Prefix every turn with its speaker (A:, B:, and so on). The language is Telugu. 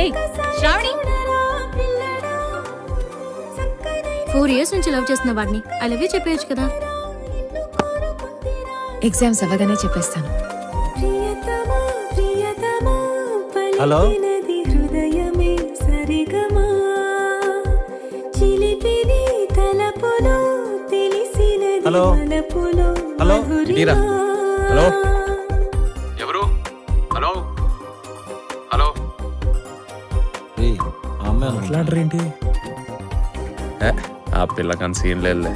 A: ఏయ్ శ్రావణి
B: 4 years నుంచి లవ్ చేస్తున్న వాడిని ఐ లవ్ యూ చెప్పేయచ్చు కదా.
C: ఎగ్జామ్స్ అవ్వగానే చెప్పేస్తాను.
D: హలో హలో హలో
E: ఇటీరా. హలో ఎవరు? హలో హలో
D: ఏయ్, ఆ అమ్మాయి
E: మాట్లాడరేంటి? ఆ పిల్లకని సీన్ లేదులే.